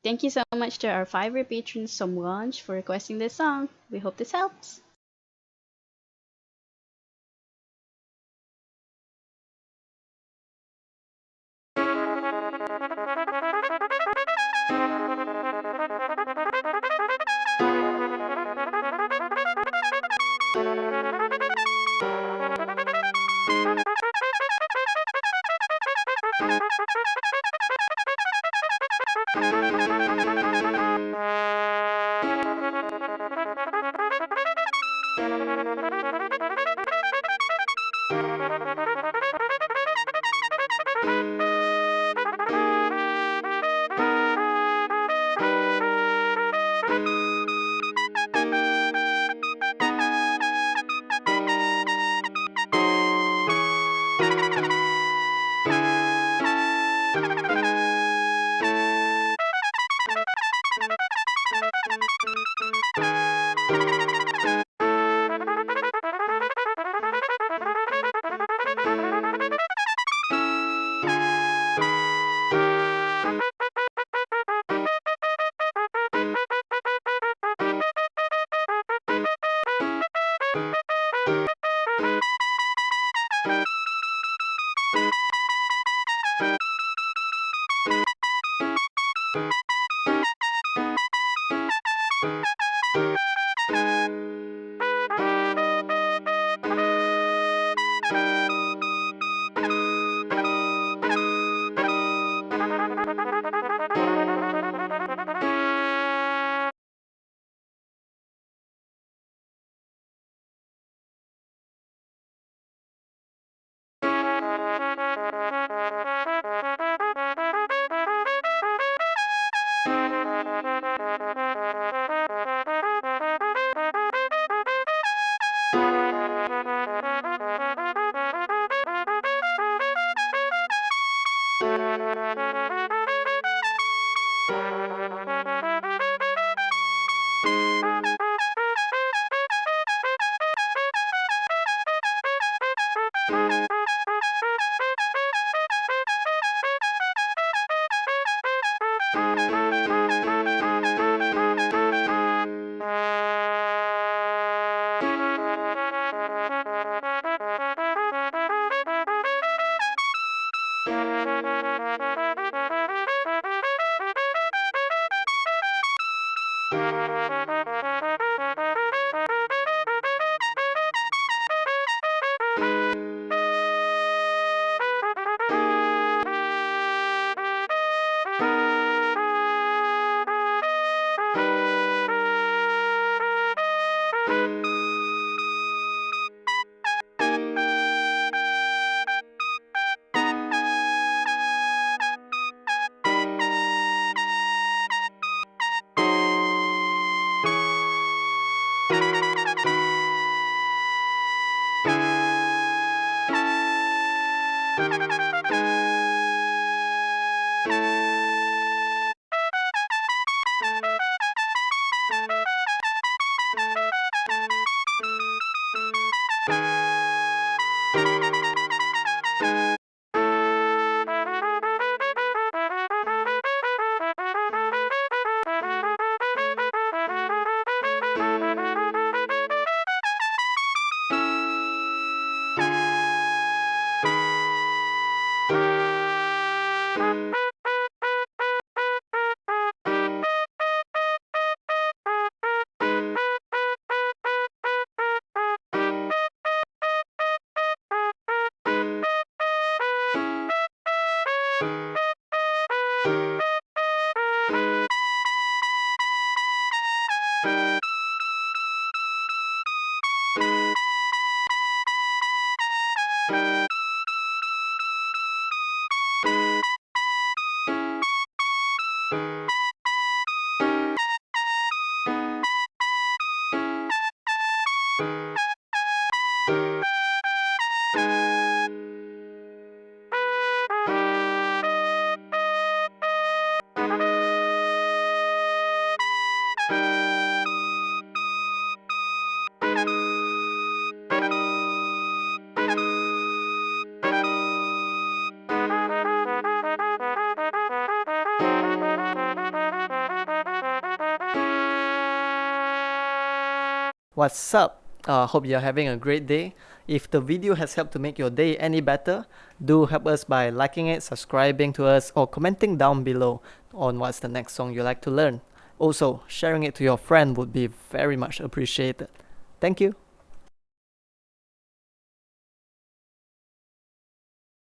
Thank you so much to our Fiverr patrons Somrange for requesting this song. We hope this helps. What's up? Hope you're having a great day. If the video has helped to make your day any better, do help us by liking it, subscribing to us, or commenting down below on what's the next song you like to learn. Also, sharing it to your friend would be very much appreciated. Thank you.